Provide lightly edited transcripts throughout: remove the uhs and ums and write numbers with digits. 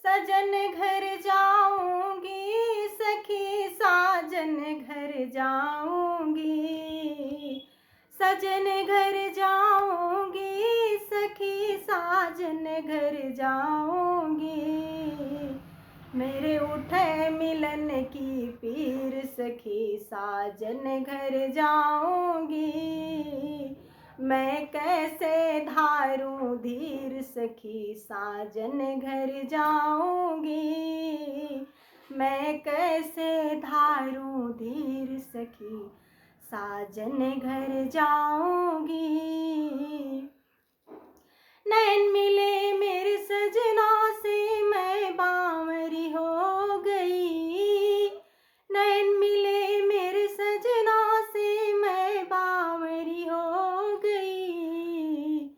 सजन घर जाऊंगी, सखी साजन घर जाऊंगी। सजन घर जाऊंगी, सखी साजन घर जाऊंगी। मेरे उठे मिलन की पीर, सखी साजन घर जाऊंगी। मैं कैसे धारूं धीर, सखी साजन घर जाऊंगी। मैं कैसे धारूं धीर, सखी साजन घर जाऊंगी। नैन मिले मेरे सजना से, मैं बावरी हो गई। नैन मिले मेरे सजना से, मैं बावरी हो गई।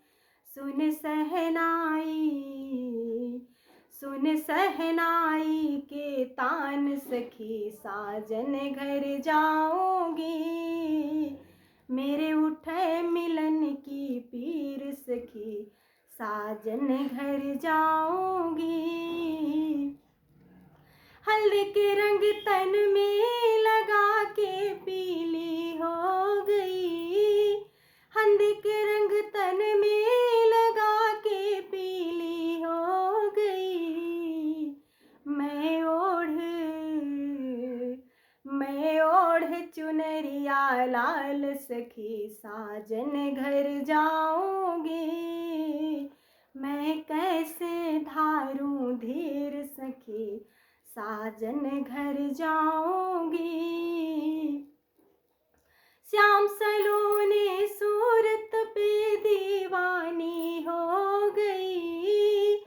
सुन सहनाई, सुन सहनाई के तान, सखी साजन घर जाऊंगी। मेरे उठे मिलन की पीर, सखी साजन घर जाऊंगी। हल्दी के रंग तन में लगा के पीली हो गई। हल्दी के रंग तन में लगा के पीली हो गई। मैं ओढ़ चुनरिया लाल, सखी साजन घर जाऊंगी। मैं कैसे धारूं धीर, सखी साजन घर जाऊंगी। श्याम सलोने सूरत पे दीवानी हो गई।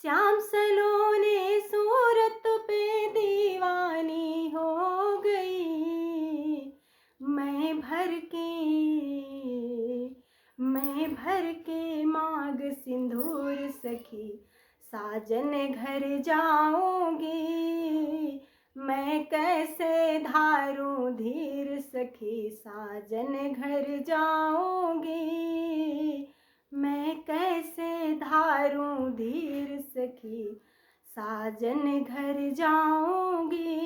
श्याम सलोने सूरत पे दीवानी हो गई। मैं भर के मांग सिंदूर, सखी साजन घर जाऊंगी। मैं कैसे धारूं धीर, सखी साजन घर जाऊंगी। मैं कैसे धारूं धीर, सखी साजन घर जाऊंगी।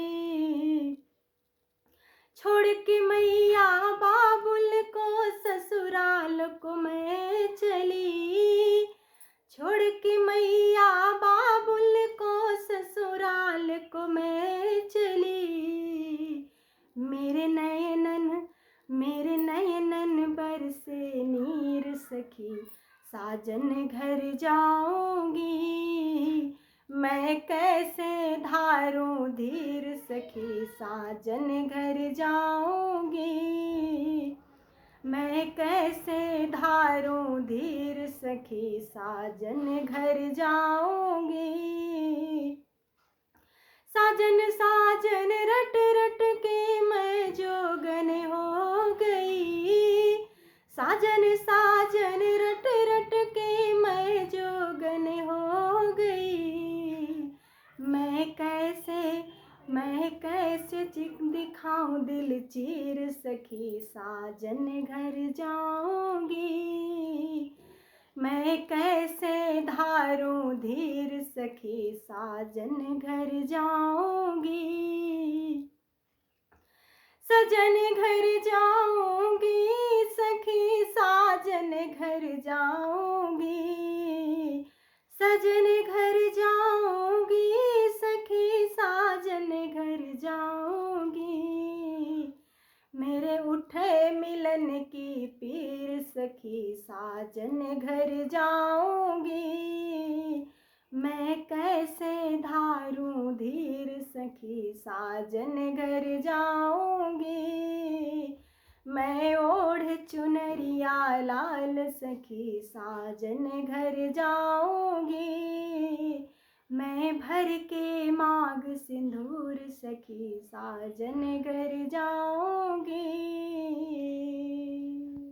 छोड़ के मैया बाबुल को ससुराल को मैं चली। छोड़ के मैया बाबुल को ससुराल को मैं चली। मेरे नयनन बरसे नीर, सखी साजन घर जाऊंगी। मैं कैसे धारूं धीर, सखी साजन घर जाऊंगी। मैं कैसे धारूं धीर, सखी साजन घर जाऊंगी। साजन साजन रट रट के मैं जोगन हो गई। साजन साजन रट रट के मैं जोगन हो गई। मैं कैसे दिखाऊं दिल चीर, सखी साजन घर जाऊंगी। मैं कैसे धारूं धीर, सखी साजन घर जाऊंगी। सजन घर जाऊंगी, सखी साजन घर जाऊंगी। सजन घर जाऊंगी, सखी साजन घर जाऊंगी। मेरे उठे मिलन की पीर, सखी साजन घर जाऊंगी। मैं कैसे धारूं धीर, सखी साजन घर जाऊंगी। मैं ओढ़ चुनरिया लाल, सखी साजन घर जाऊंगी। मैं भर के मांग सिंदूर, सखी साजन घर जाऊंगी।